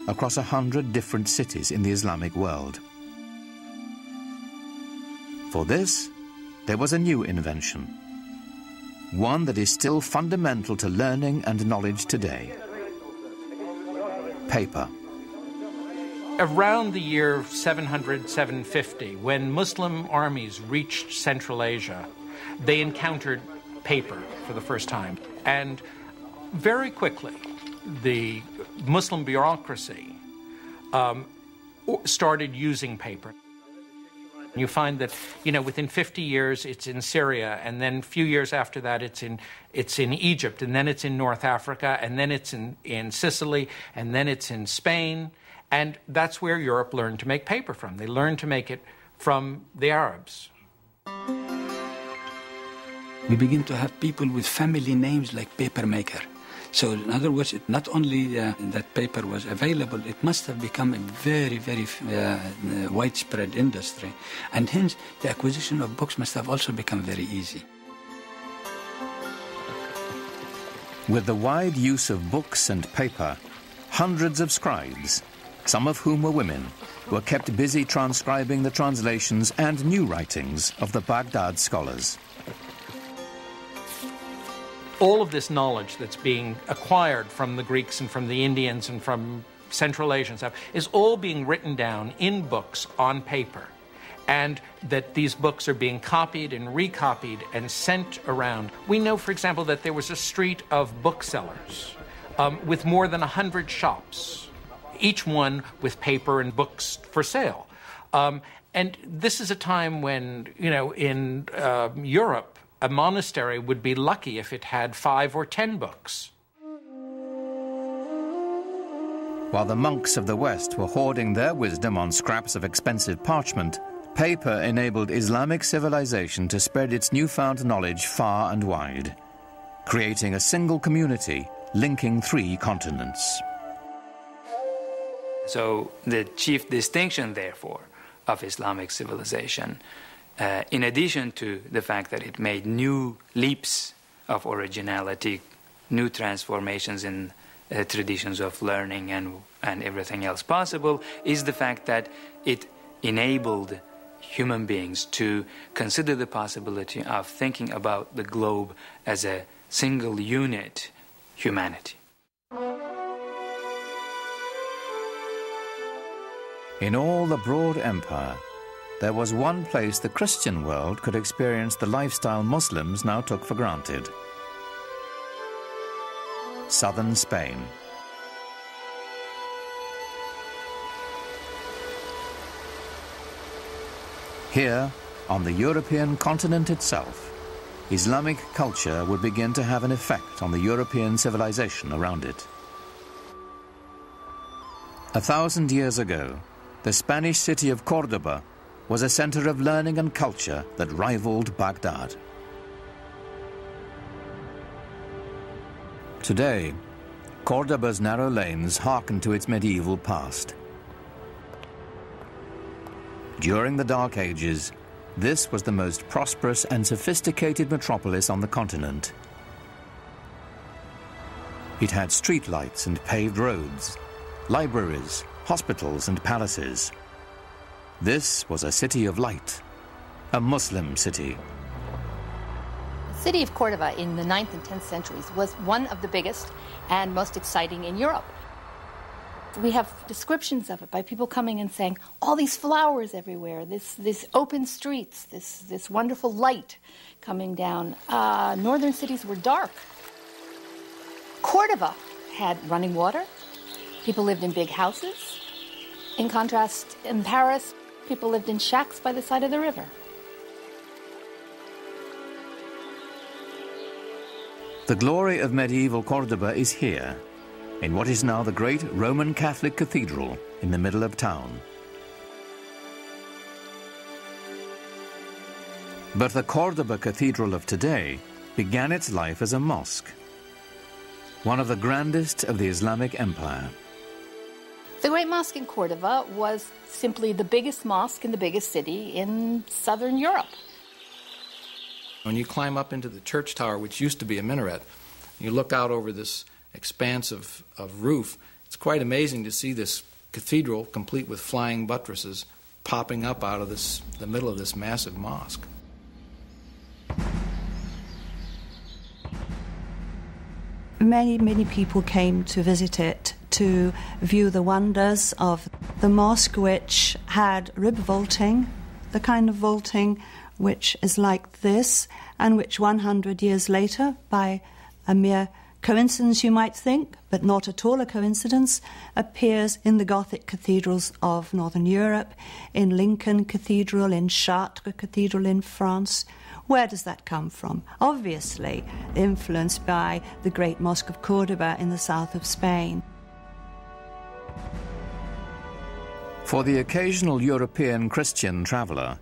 across 100 different cities in the Islamic world. For this, there was a new invention, one that is still fundamental to learning and knowledge today: paper. Around the year 700, 750, when Muslim armies reached Central Asia, they encountered paper for the first time. And very quickly, the Muslim bureaucracy started using paper. You find that, within 50 years it's in Syria, and then a few years after that it's in Egypt, and then it's in North Africa, and then it's in Sicily, and then it's in Spain. And that's where Europe learned to make paper from. They learned to make it from the Arabs. We begin to have people with family names like papermaker. So in other words, not only that paper was available, it must have become a very, very widespread industry. And hence, the acquisition of books must have also become very easy. With the wide use of books and paper, hundreds of scribes, some of whom were women, were kept busy transcribing the translations and new writings of the Baghdad scholars. All of this knowledge that's being acquired from the Greeks and from the Indians and from Central Asia and stuff is all being written down in books on paper, and that these books are being copied and recopied and sent around. We know, for example, that there was a street of booksellers with more than 100 shops, each one with paper and books for sale. And this is a time when, in Europe, a monastery would be lucky if it had 5 or 10 books. While the monks of the West were hoarding their wisdom on scraps of expensive parchment, paper enabled Islamic civilization to spread its newfound knowledge far and wide, creating a single community linking 3 continents. So the chief distinction, therefore, of Islamic civilization, in addition to the fact that it made new leaps of originality, new transformations in traditions of learning and everything else possible, is the fact that it enabled human beings to consider the possibility of thinking about the globe as a single unit, humanity. In all the broad empire, there was one place the Christian world could experience the lifestyle Muslims now took for granted: southern Spain. Here, on the European continent itself, Islamic culture would begin to have an effect on the European civilization around it. 1,000 years ago, the Spanish city of Córdoba was a center of learning and culture that rivaled Baghdad. Today, Córdoba's narrow lanes hearken to its medieval past. During the Dark Ages, this was the most prosperous and sophisticated metropolis on the continent. It had streetlights and paved roads, libraries, hospitals and palaces. This was a city of light, a Muslim city. The city of Córdoba in the 9th and 10th centuries was one of the biggest and most exciting in Europe. We have descriptions of it by people coming and saying, all these flowers everywhere, this open streets, this wonderful light coming down. Northern cities were dark. Córdoba had running water. People lived in big houses. In contrast, in Paris, people lived in shacks by the side of the river. The glory of medieval Córdoba is here, in what is now the great Roman Catholic Cathedral in the middle of town. But the Córdoba Cathedral of today began its life as a mosque, one of the grandest of the Islamic Empire. The Great Mosque in Córdoba was simply the biggest mosque in the biggest city in southern Europe. When you climb up into the church tower, which used to be a minaret, you look out over this expanse of roof, It's quite amazing to see this cathedral, complete with flying buttresses, popping up out of the middle of this massive mosque. Many people came to visit it to view the wonders of the mosque, which had rib vaulting, the kind of vaulting which is like this, and which 100 years later, by a mere coincidence you might think, but not at all a coincidence, appears in the Gothic cathedrals of Northern Europe, in Lincoln Cathedral, in Chartres Cathedral in France. Where does that come from? Obviously influenced by the great Mosque of Cordoba in the south of Spain. For the occasional European Christian traveller,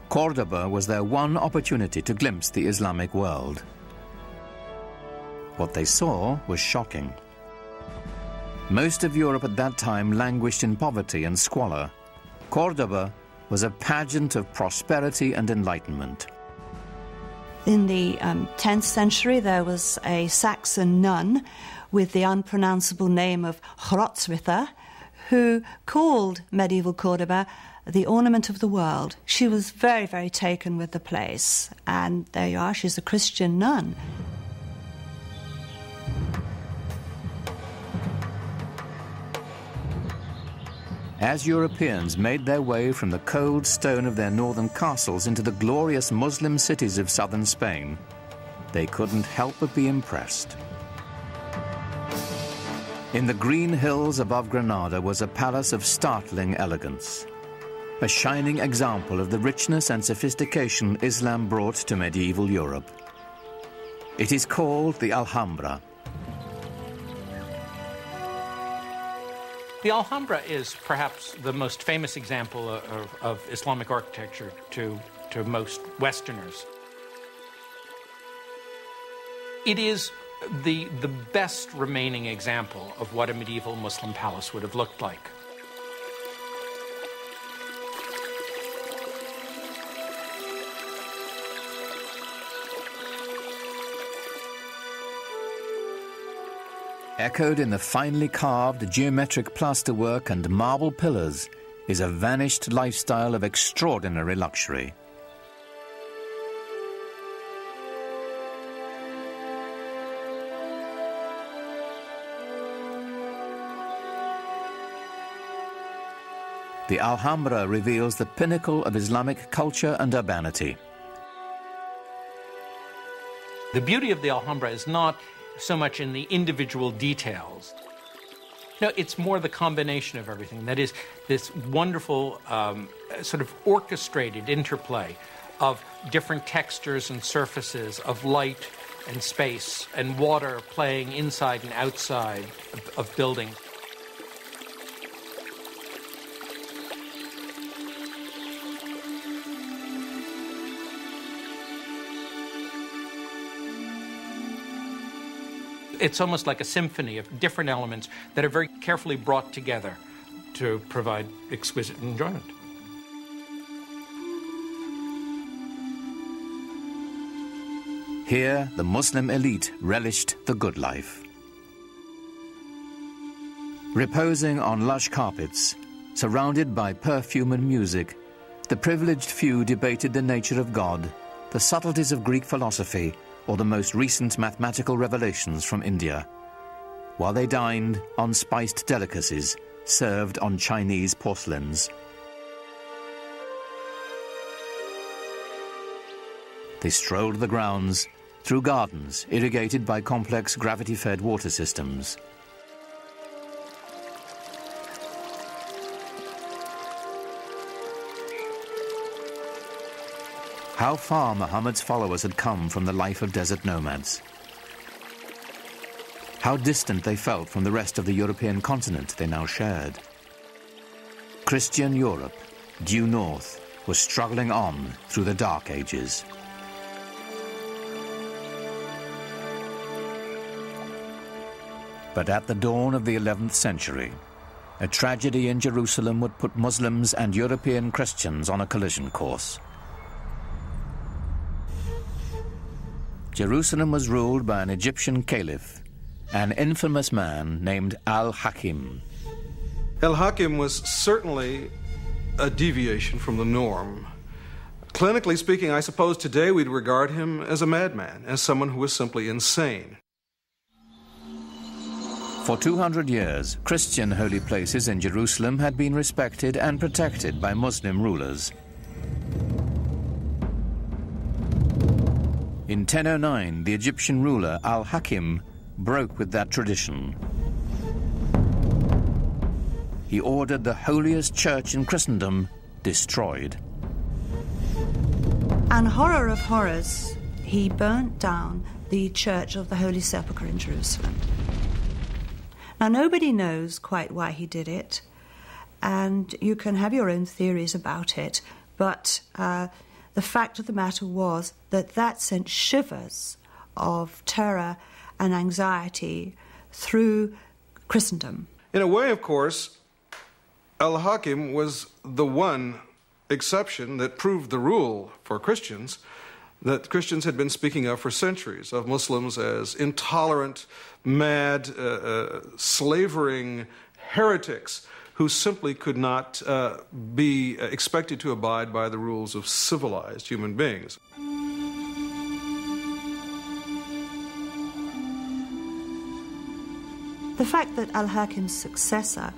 Cordoba was their one opportunity to glimpse the Islamic world. What they saw was shocking. Most of Europe at that time languished in poverty and squalor. Cordoba was a pageant of prosperity and enlightenment. In the 10th century, there was a Saxon nun with the unpronounceable name of Hrotswitha, who called medieval Cordoba the ornament of the world. She was very taken with the place, and there you are, she's a Christian nun. As Europeans made their way from the cold stone of their northern castles into the glorious Muslim cities of southern Spain, they couldn't help but be impressed. In the green hills above Granada was a palace of startling elegance, a shining example of the richness and sophistication Islam brought to medieval Europe. It is called the Alhambra. The Alhambra is perhaps the most famous example of Islamic architecture to most Westerners. It is the best remaining example of what a medieval Muslim palace would have looked like. Echoed in the finely carved geometric plasterwork and marble pillars is a vanished lifestyle of extraordinary luxury. The Alhambra reveals the pinnacle of Islamic culture and urbanity. The beauty of the Alhambra is not so much in the individual details. No, it's more the combination of everything. That is, this wonderful sort of orchestrated interplay of different textures and surfaces, of light and space and water playing inside and outside of buildings. It's almost like a symphony of different elements that are very carefully brought together to provide exquisite enjoyment. Here, the Muslim elite relished the good life. Reposing on lush carpets, surrounded by perfume and music, the privileged few debated the nature of God, the subtleties of Greek philosophy, or the most recent mathematical revelations from India, while they dined on spiced delicacies served on Chinese porcelains. They strolled the grounds through gardens irrigated by complex gravity-fed water systems. How far Muhammad's followers had come from the life of desert nomads. How distant they felt from the rest of the European continent they now shared. Christian Europe, due north, was struggling on through the Dark Ages. But at the dawn of the 11th century, a tragedy in Jerusalem would put Muslims and European Christians on a collision course. Jerusalem was ruled by an Egyptian caliph, an infamous man named Al-Hakim. Al-Hakim was certainly a deviation from the norm. Clinically speaking, I suppose today we'd regard him as a madman, as someone who was simply insane. For 200 years, Christian holy places in Jerusalem had been respected and protected by Muslim rulers. In 1009, the Egyptian ruler Al-Hakim broke with that tradition. He ordered the holiest church in Christendom destroyed. And horror of horrors, he burnt down the Church of the Holy Sepulchre in Jerusalem. Now, nobody knows quite why he did it, and you can have your own theories about it, but the fact of the matter was that that sent shivers of terror and anxiety through Christendom. In a way, of course, Al-Hakim was the one exception that proved the rule for Christians that Christians had been speaking of for centuries, of Muslims as intolerant, mad, slavering heretics who simply could not be expected to abide by the rules of civilized human beings. The fact that Al-Hakim's successor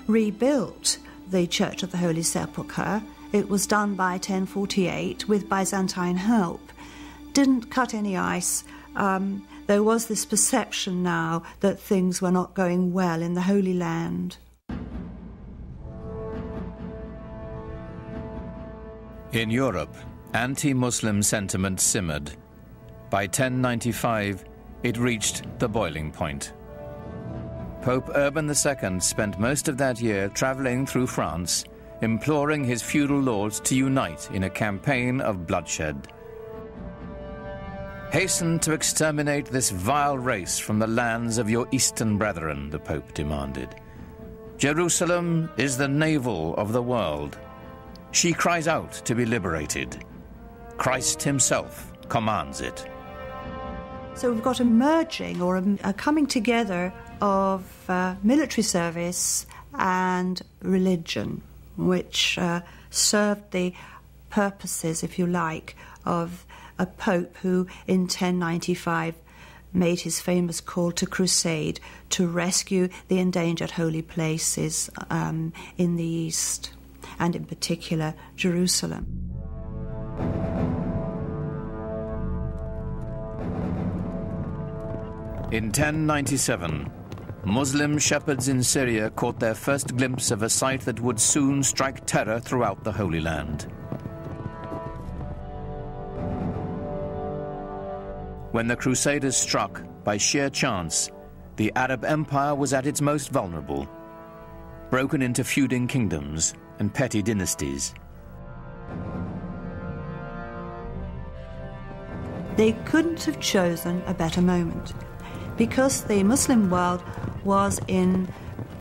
rebuilt the Church of the Holy Sepulchre, it was done by 1048 with Byzantine help, didn't cut any ice. There was this perception now that things were not going well in the Holy Land. In Europe, anti-Muslim sentiment simmered. By 1095, it reached the boiling point. Pope Urban II spent most of that year travelling through France, imploring his feudal lords to unite in a campaign of bloodshed. Hasten to exterminate this vile race from the lands of your eastern brethren, the Pope demanded. Jerusalem is the navel of the world. She cries out to be liberated. Christ himself commands it. So we've got a merging or a coming together of military service and religion, which served the purposes, if you like, of a pope who in 1095 made his famous call to crusade to rescue the endangered holy places in the East, and in particular Jerusalem. In 1097, Muslim shepherds in Syria caught their first glimpse of a sight that would soon strike terror throughout the Holy Land. When the Crusaders struck, by sheer chance, the Arab Empire was at its most vulnerable, broken into feuding kingdoms and petty dynasties. They couldn't have chosen a better moment, because the Muslim world was in